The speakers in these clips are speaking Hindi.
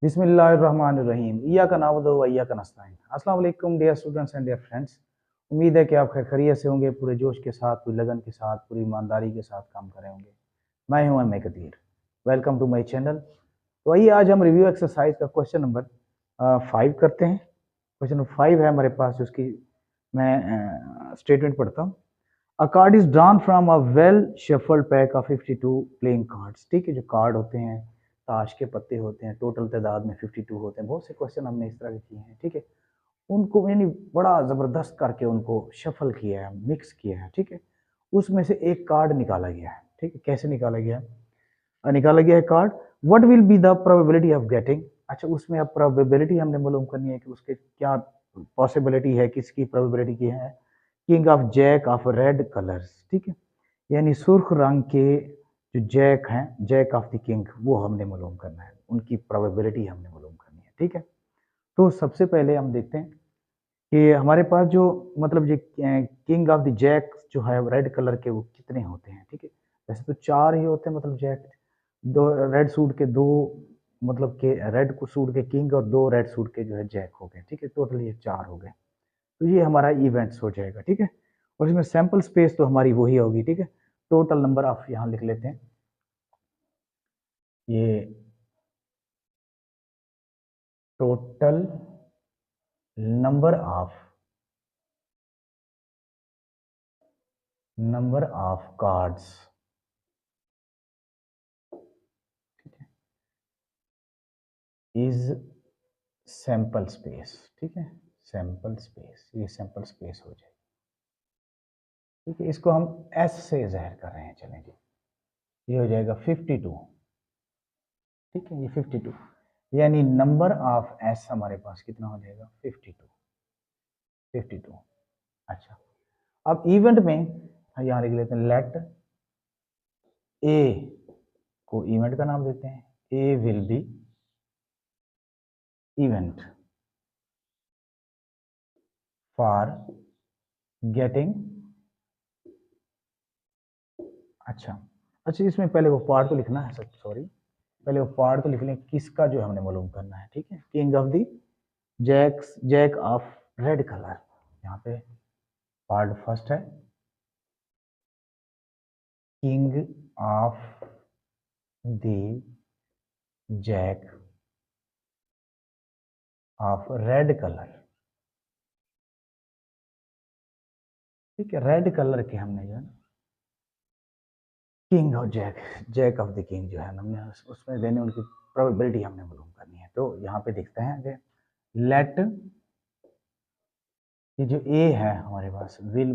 बिस्मिल्लाहिर्रहमानिर्रहीम इय्याका नअबुदु व इय्याका नस्तईन। अस्सलाम वालेकुम dear students and dear friends. उम्मीद है कि आप खैर खैरियत से होंगे, पूरे जोश के साथ, पूरी लगन के साथ, पूरी ईमानदारी के साथ काम कर रहे होंगे। मैं हूं M A Qadeer. Welcome to my channel. तो आइए आज हम रिव्यू एक्सरसाइज का क्वेश्चन नंबर 5 करते हैं। क्वेश्चन नंबर 5 है हमारे पास, जिसकी मैं स्टेटमेंट पढ़ता हूँ। अ card is drawn from a well shuffled pack of 52 playing cards. ठीक है, जो कार्ड होते हैं, ताश के पत्ते होते हैं, टोटल तादाद में 52 होते हैं। बहुत से क्वेश्चन हमने इस तरह के किए हैं। ठीक है, उनको यानी बड़ा ज़बरदस्त करके उनको शफल किया है, मिक्स किया है। ठीक है, उसमें से एक कार्ड निकाला गया है। ठीक है, कैसे निकाला गया है? निकाला गया है card. What will be the probability of getting. अच्छा, उसमें अब प्रोबेबिलिटी हमने मालूम करनी है कि उसके क्या पॉसिबिलिटी है, किसकी प्रोबेबिलिटी की है। King of jack of red colours. ठीक है, यानी सुर्ख रंग के जो जैक हैं, जैक ऑफ द किंग, वो हमने मालूम करना है, उनकी प्रोबेबिलिटी हमने मालूम करनी है। ठीक है, तो सबसे पहले हम देखते हैं कि हमारे पास जो मतलब ये किंग ऑफ द जैक जो है रेड कलर के, वो कितने होते हैं। ठीक है, वैसे तो 4 ही होते हैं, मतलब जैक, दो रेड सूट के, दो मतलब के रेड सूट के किंग और दो रेड सूट के जो है जैक हो गए। ठीक है, टोटल ये 4 हो गए। तो ये हमारा इवेंट्स हो जाएगा। ठीक है, और इसमें सैंपल स्पेस तो हमारी वही होगी। ठीक है, टोटल नंबर ऑफ यहाँ लिख लेते हैं, ये total number of cards. Is sample space. ठीक है, सैंपल स्पेस, ये सैंपल स्पेस हो जाए। ठीक है, इसको हम एस से ज़ाहिर कर रहे हैं। चलें जी, ये हो जाएगा 52। ठीक है, ये 52 यानी नंबर ऑफ एस हमारे पास कितना हो जाएगा? 52। अच्छा, अब इवेंट में यहाँ लिख लेते हैं, लेट ए को इवेंट का नाम देते हैं। A will be event for getting. अच्छा अच्छा, इसमें पहले वो पार्ट तो लिखना है, सब सॉरी, पहले वो पार्ट तो लिख लें, किसका जो हमने मालूम करना है। ठीक है, king of the jack of red colour. यहाँ पे पार्ट फर्स्ट है, king of the jack of red colour. ठीक है, रेड कलर के हमने जो है किंग और जैक ऑफ द किंग जो है हमने उसमें देने, उनकी प्रोबेबिलिटी हमने मालूम करनी है। तो यहाँ पे देखते हैं कि लेट, ये जो ए है हमारे पास, will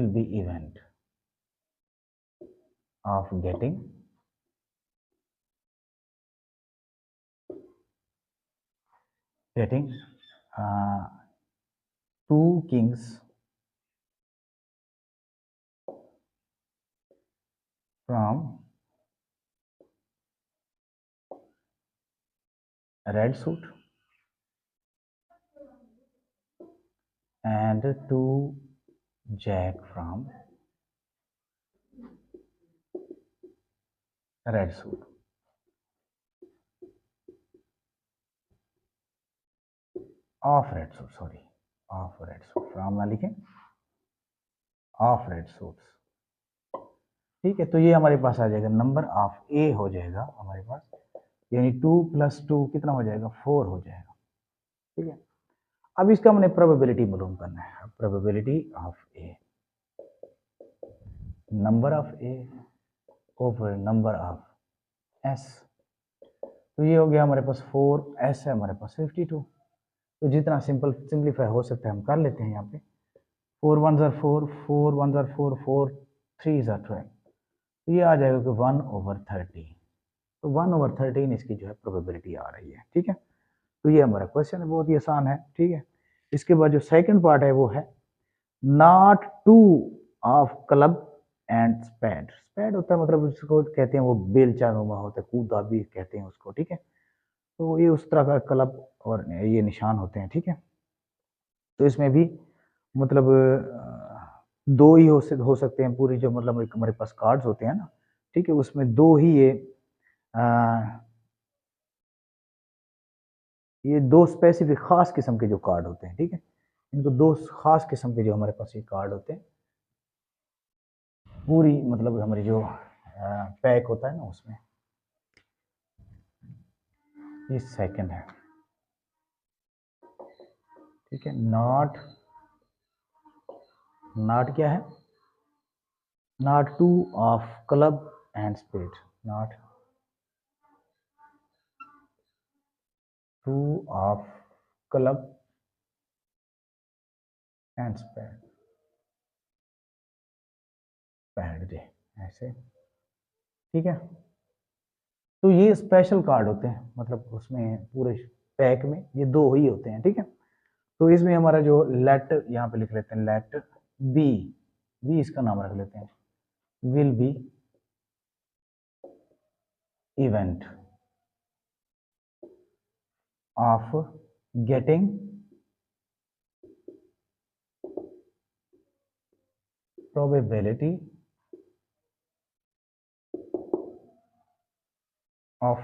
be event of getting two kings from red suit and two jack from red suit। Of red suit, sorry, of red suit, from ना लिखें, ऑफ रेड सूट्स। ठीक है, तो ये हमारे पास आ जाएगा, नंबर ऑफ ए हो जाएगा हमारे पास, यानी 2 + 2 कितना हो जाएगा? 4 हो जाएगा। ठीक है, अब इसका हमने प्रोबेबिलिटी मालूम करना है। Probability of A, number of A over number of S. तो ये हो गया हमारे पास 4, एस है हमारे पास 52। तो जितना सिंपलीफाई हो सकता है हम कर लेते हैं। यहाँ पे 4 1 ज़ार 4, 4 1 ज़ार 4, 4 3 ज़ार 12। तो ये आ जाएगा कि 1/13। तो 1/13 इसकी जो है प्रोबेबिलिटी आ रही है। ठीक है, तो ये हमारा क्वेश्चन है, बहुत ही आसान है। ठीक है, इसके बाद जो सेकंड पार्ट है वो है not two of club and spade. Spade होता है, मतलब उसको कहते हैं, वो बेलचा नुमा होता है, कूदा भी कहते हैं उसको। ठीक है, तो ये उस तरह का क्लब और ये निशान होते हैं। ठीक है, तो इसमें भी मतलब दो ही हो सकते हैं, पूरी जो मतलब हमारे पास कार्ड्स होते हैं ना। ठीक है, उसमें दो ही ये ये दो स्पेसिफिक खास किस्म के जो कार्ड होते हैं, ठीक है, इनको दो खास किस्म के जो हमारे पास ये कार्ड होते हैं, पूरी मतलब हमारी जो पैक होता है ना उसमें, ये सेकंड है, ठीक है। नॉट, नॉट क्या है, not two of club and spade, not two of club and spade, पैड जे ऐसे, ठीक है। तो ये स्पेशल कार्ड होते हैं, मतलब उसमें पूरे पैक में ये दो ही होते हैं, ठीक है। तो इसमें हमारा जो लेट यहाँ पे लिख लेते हैं, लेट बी, बी इसका नाम रख लेते हैं, will be event of getting probability of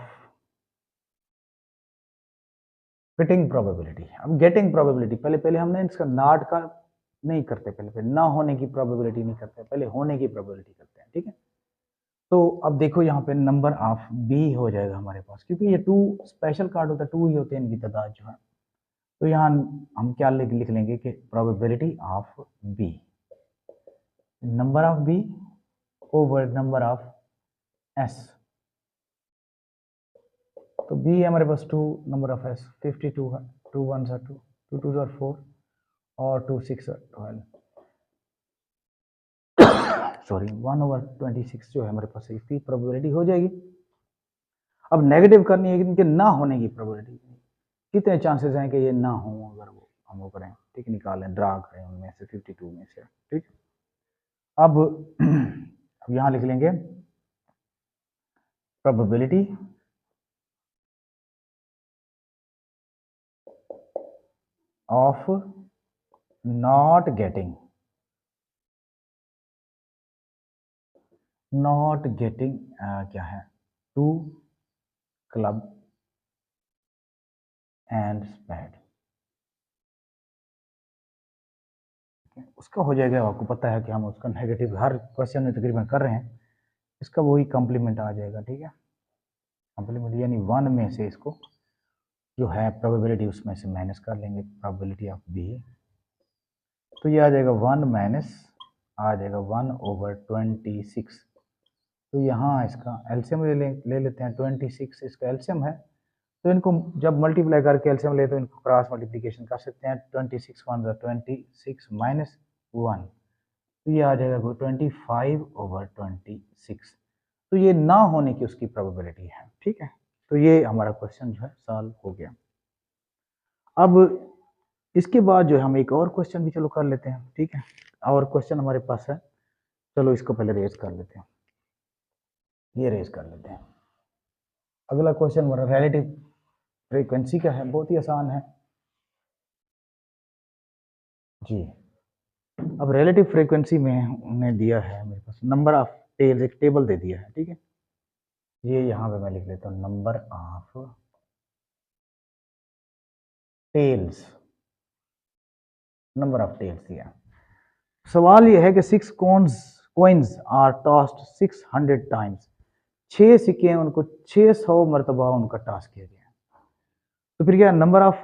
getting probability। अब getting probability पहले पहले हमने इसका नॉट का नहीं करते, पहले पहले ना होने की probability नहीं करते, पहले होने की probability करते हैं, ठीक है। तो अब देखो यहाँ पे नंबर ऑफ बी हो जाएगा हमारे पास, क्योंकि ये टू स्पेशल कार्ड होता है, टू ही होते हैं इनकी तादाद जो है। तो यहाँ हम क्या लिख लेंगे कि probability of B, number of B over number of S. तो बी है हमारे पास टू, नंबर ऑफ एस 52 है, 2 1 are 2, 2 2 are 4 और 2 6 are 12, सॉरी 1/26 जो है हमारे पास इसकी प्रोबेबिलिटी हो जाएगी। अब नेगेटिव करनी है कि इनके ना होने की प्रोबेबिलिटी, कितने चांसेस हैं कि ये ना हो, अगर वो हम वो करें, ठीक, निकालें, ड्रा करें उनमें से 52 में से, ठीक। अब अब यहाँ लिख लेंगे probability of not getting, not getting क्या है, टू क्लब एंड स्पेड, उसका हो जाएगा। आपको पता है कि हम उसका नेगेटिव हर क्वेश्चन में तकरीबन कर रहे हैं, इसका वही कॉम्प्लीमेंट आ जाएगा, ठीक है। कॉम्प्लीमेंट यानी 1 में से इसको जो है प्रोबेबिलिटी उसमें से माइनस कर लेंगे, प्रोबेबिलिटी ऑफ बी, तो ये आ जाएगा 1 माइनस आ जाएगा 1/26। तो यहाँ इसका एलसीएम ले लेते हैं, 26 इसका एलसीएम है, तो इनको जब मल्टीप्लाई करके एलसीएम ले तो इनको क्रॉस मल्टीप्लिकेशन कर सकते हैं, 26 1 26 माइनस 1, तो ये आ जाएगा 25/26। तो ये ना होने की उसकी प्रोबेबिलिटी है, ठीक है। तो ये हमारा क्वेश्चन जो है सॉल्व हो गया। अब इसके बाद जो है हम एक और क्वेश्चन भी चलो कर लेते हैं, ठीक है। और क्वेश्चन हमारे पास है, चलो इसको पहले रेज कर लेते हैं, ये रेज कर लेते हैं। अगला क्वेश्चन हमारा रिलेटिव फ्रीक्वेंसी का है, बहुत ही आसान है जी। अब रिलेटिव फ्रीक्वेंसी में हमने दिया है मेरे पास नंबर ऑफ टेल्स, एक टेबल दे दिया है, ठीक है। ये यहाँ पे मैं लिख लेता हूँ number of tails, number of tails दिया। सवाल ये है कि 6 coins आर टॉस्ड 600 टाइम्स, 6 सिक्के हैं, उनको 600 मरतबा उनका टॉस किया गया। तो फिर क्या, number of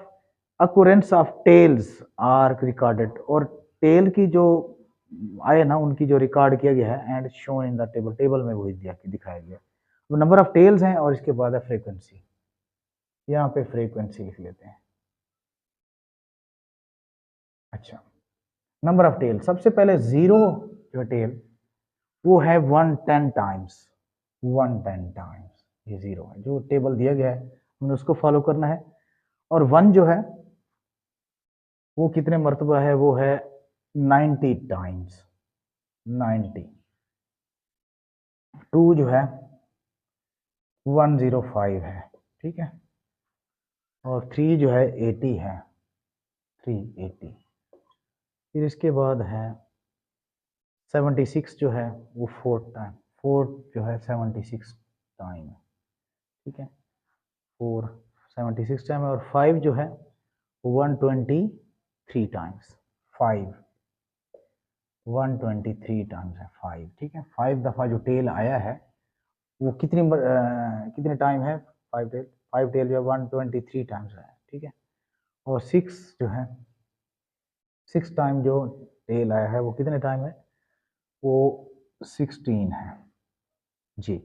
occurrence of tails are recorded, और टेल की जो आए ना उनकी जो रिकॉर्ड किया गया है, and shown in the table, table में वही दिखाया गया। तो नंबर ऑफ टेल्स हैं और इसके बाद है फ्रीक्वेंसी, यहाँ पे फ्रीक्वेंसी लिख लेते हैं। अच्छा, नंबर ऑफ टेल, सबसे पहले जीरो जो टेल वो है 110 टाइम्स, 110 टाइम्स, ये जीरो है, जो टेबल दिया गया है हमें उसको फॉलो करना है। और 1 जो है वो कितने मरतबा है, वो है 90 टाइम्स, 90। 2 जो है 105 है, ठीक है। और 3 जो है 80 है, 380। फिर इसके बाद है 76 जो है वो 4 टाइम, 4 जो है 76 टाइम है, ठीक है, 4 76 टाइम है, और 5 जो है 123 टाइम्स, 5 123 टाइम्स है 5, ठीक है। 5 दफ़ा जो टेल आया है वो कितने टाइम है, 5 टेल जो है 123 टाइम्स है, ठीक है। और 6 जो है 6 टाइम जो टेल आया है वो कितने टाइम है, वो 16 है जी।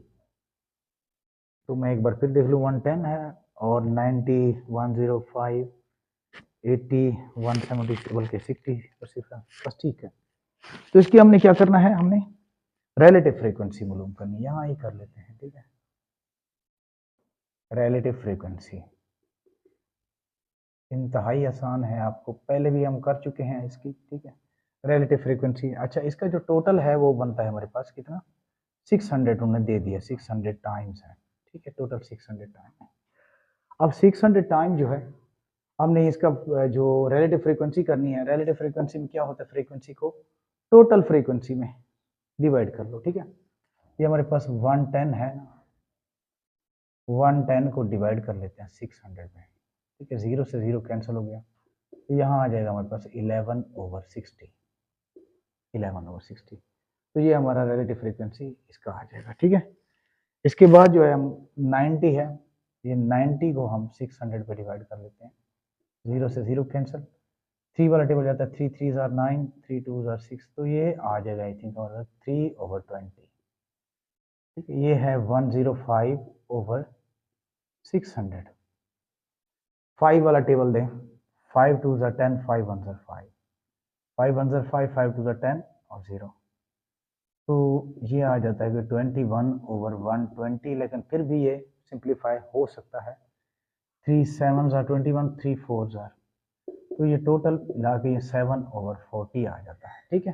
तो मैं एक बार फिर देख लूँ, 110 है और 90 105 80 170 बल्कि 60 बस, ठीक है। तो इसकी हमने क्या करना है, हमने रिलेटिव फ्रीक्वेंसी मालूम करनी है, यहाँ ही कर लेते हैं, ठीक है। रिलेटिव फ्रीक्वेंसी इंतहाई आसान है, आपको पहले भी हम कर चुके हैं इसकी, ठीक है। रिलेटिव फ्रीक्वेंसी, अच्छा इसका जो टोटल है वो बनता है हमारे पास कितना, 600 उन्होंने दे दिया, 600 टाइम्स है, ठीक है, टोटल 600 टाइम है। अब 600 टाइम जो है हमने इसका जो रिलेटिव फ्रीक्वेंसी करनी है, रिलेटिव फ्रीक्वेंसी में क्या होता है, फ्रीक्वेंसी को टोटल फ्रीक्वेंसी में डिवाइड कर लो, ठीक है। ये हमारे पास 110 है, 110 को डिवाइड कर लेते हैं 600 में, ठीक है, 0 से 0 कैंसिल हो गया, तो यहाँ आ जाएगा हमारे पास 11/60, 11/60। तो ये हमारा रिलेटिव फ्रीक्वेंसी इसका आ जाएगा, ठीक है। इसके बाद जो है हम 90 है, ये 90 को हम 600 पे डिवाइड कर लेते हैं, 0 से 0 कैंसिल, 3 वाला टेबल जाता है, 3 3 ज़ार 9, 3 2 ज़ार 6, तो ये आ जाएगा आई थिंक हमारा 3/20, ठीक है। ये है 105/600। 5 वाला टेबल दें, 5 2 ज़ार 10, 5 1 ज़ार 5, 5 1 ज़ार 5, 5 2 ज़ार 10 और 0, तो ये आ जाता है कि 21/120, लेकिन फिर भी ये सिंप्लीफाई हो सकता है, 3 7 ज़ार 21, 3 4 ज़ार, तो ये टोटल मिला के ये 7/40 आ जाता है, ठीक है।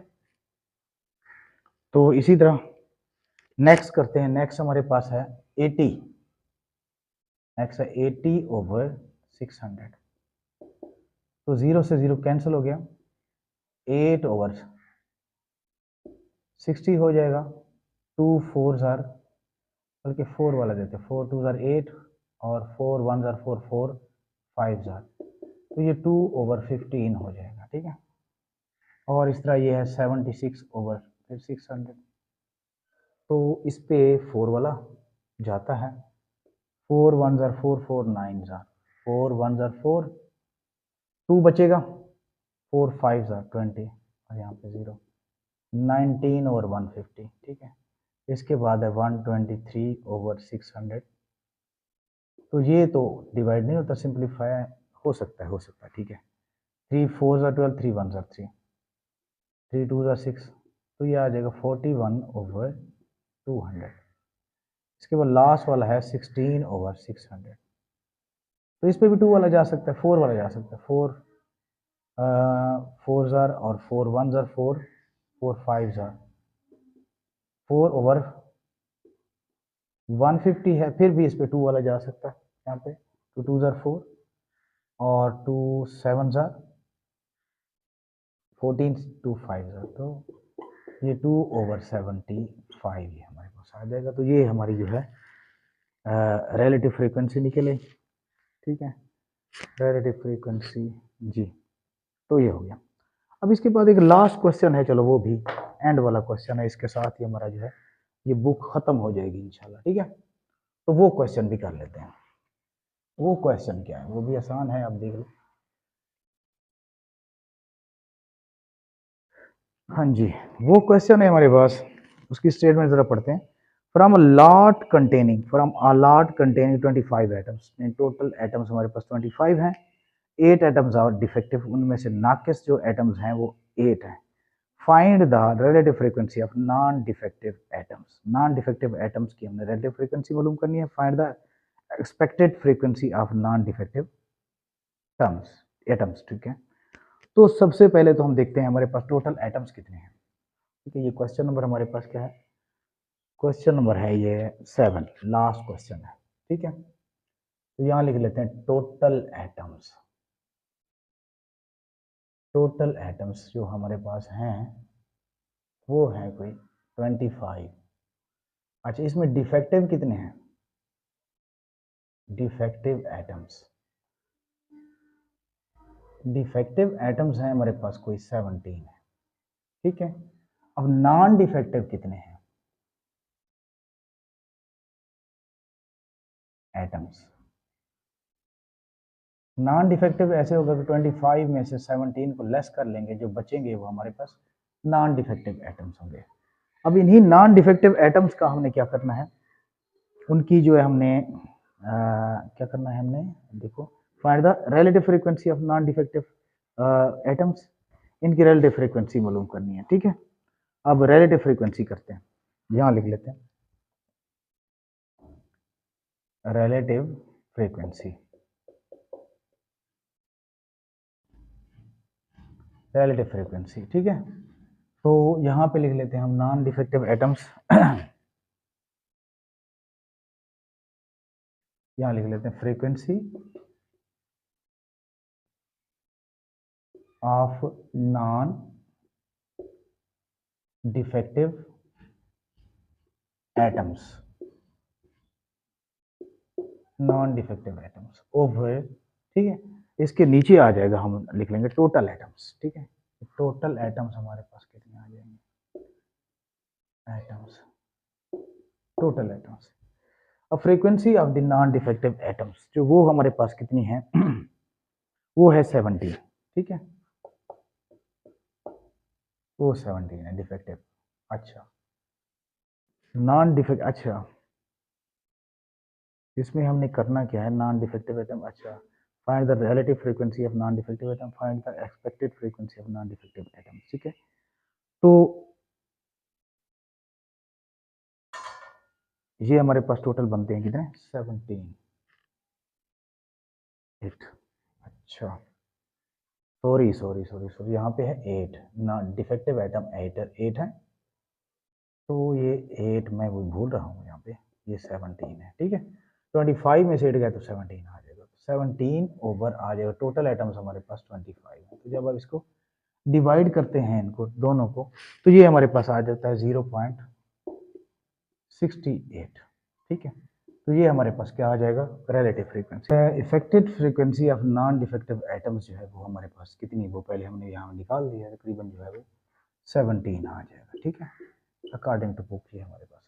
तो इसी तरह नेक्स्ट करते हैं, नेक्स्ट हमारे पास है 80, नेक्स्ट है 80/600, तो 0 से 0 कैंसिल हो गया, 8/60 हो जाएगा, 2 4 ज़ार, बल्कि 4 वाला देते हैं, 4 2 ज़ार 8 और 4 1 ज़ार 4 4 5 ज़ार, तो ये 2/15 हो जाएगा, ठीक है। और इस तरह ये है 76/600, तो इस पे 4 वाला जाता है, 4 1 ज़ार 4 4 9 ज़ार, 4 1 ज़ार 4, 2 बचेगा, 4 5 ज़ार 20 और यहाँ पे 0, 19/150, ठीक है। इसके बाद है 123/600, तो ये तो डिवाइड नहीं होता, सिंप्लीफाई हो सकता है, ठीक है। 3 4 ज़ार 12, 3 1 ज़ार 3, 3 2 ज़ार 6, तो ये आ जाएगा 41/200। इसके बाद लास्ट वाला है 16/600, तो इस पे भी 2 वाला जा सकता है, 4 वाला जा सकता है, 4 ज़ार और 4 1 ज़ार 4 4 5 ज़ार, 4/150 है, फिर भी इस पे 2 वाला जा सकता है, यहाँ पे 2 2 ज़ार 4 और 2 7 ज़ार 14, 2 5 ज़ार, तो ये 2/75 ये हमारे पास आ जाएगा। तो ये हमारी जो है रिलेटिव फ्रीक्वेंसी निकले, ठीक है, रिलेटिव फ्रीक्वेंसी जी। तो ये हो गया। अब इसके बाद एक लास्ट क्वेश्चन है, चलो वो भी एंड वाला क्वेश्चन है, इसके साथ ही हमारा जो है ये बुक खत्म हो जाएगी इंशाल्लाह, ठीक है। तो वो क्वेश्चन भी कर लेते हैं। वो क्वेश्चन क्या है, वो भी आसान है, आप देख लो। हाँ जी, वो क्वेश्चन है हमारे पास, उसकी स्टेटमेंट जरा पढ़ते हैं। From a lot containing 25 atoms, in total atoms हमारे पास 25 हैं, 8 एटम्स आर डिफेक्टिव, उनमें से नाकिस जो एटम्स हैं वो 8 हैं। Find the relative frequency of non defective atoms, non defective atoms की हमने रिलेटिव फ्रीक्वेंसी मालूम करनी है। Find the expected frequency of non defective terms atoms, ठीक है। तो सबसे पहले तो हम देखते हैं हमारे पास टोटल एटम्स कितने हैं, ठीक है। ये क्वेश्चन नंबर हमारे पास क्या है, क्वेश्चन नंबर है ये 7, लास्ट क्वेश्चन है, ठीक है। तो यहाँ लिख लेते हैं टोटल एटम्स, टोटल एटम्स जो हमारे पास हैं वो है कोई 25। अच्छा, इसमें डिफेक्टिव कितने हैं, डिफेक्टिव एटम्स। डिफेक्टिव एटम्स हैं हमारे पास कोई 17 है, ठीक है। अब नॉन डिफेक्टिव कितने हैं एटम्स? नॉन डिफेक्टिव ऐसे होगा कि 25 में से 17 को लेस कर लेंगे, जो बचेंगे वो हमारे पास नॉन डिफेक्टिव एटम्स होंगे। अब इन्हीं नॉन डिफेक्टिव एटम्स का हमने क्या करना है, उनकी जो है हमने क्या करना है, हमने देखो find the relative frequency of non defective atoms, इनकी रिलेटिव फ्रीक्वेंसी मालूम करनी है, ठीक है। अब रिलेटिव फ्रीक्वेंसी करते हैं, यहाँ लिख लेते हैं रिलेटिव फ्रीक्वेंसी। रिलेटिव फ्रीक्वेंसी, ठीक है। तो यहाँ पे लिख लेते हैं हम नॉन डिफेक्टिव एटम्स यहाँ लिख लेते हैं frequency of non defective atoms, non defective atoms over, ठीक है। इसके नीचे आ जाएगा, हम लिख लेंगे टोटल एटम्स, ठीक है। टोटल एटम्स हमारे पास कितने आ जाएंगे, एटम्स, टोटल एटम्स। अब frequency of the non defective atoms जो वो हमारे पास कितनी है वो है 17, ठीक है। वो 17 है डिफेक्टिव। अच्छा नॉन डिफेक्ट, अच्छा इसमें हमने करना क्या है, नॉन डिफेक्टिव एटम, अच्छा find the relative frequency of non defective atom, find the expected frequency of non defective atom, ठीक है। तो ये हमारे पास टोटल बनते हैं कितने, 17, 8, अच्छा सॉरी सॉरी सॉरी सॉरी, यहाँ पे है 8, नॉन डिफेक्टिव एटम 8 है, तो ये 8 मैं वो भूल रहा हूँ यहाँ पे, ये 17 है, ठीक है। 25 में से 8 गया तो 17 आ जाएगा, 17 ओवर आ जाएगा, टोटल एटम्स हमारे पास 25 है। तो जब आप इसको डिवाइड करते हैं इनको दोनों को, तो ये हमारे पास आ जाता है 0.68, ठीक है। तो ये हमारे पास क्या आ जाएगा, relative frequency. Affected frequency of non defective atoms जो है वो हमारे पास कितनी, वो पहले हमने यहाँ निकाल दिया है, तकरीबन जो है वो 17 आ जाएगा, ठीक है, अकॉर्डिंग टू बुक ये हमारे पास।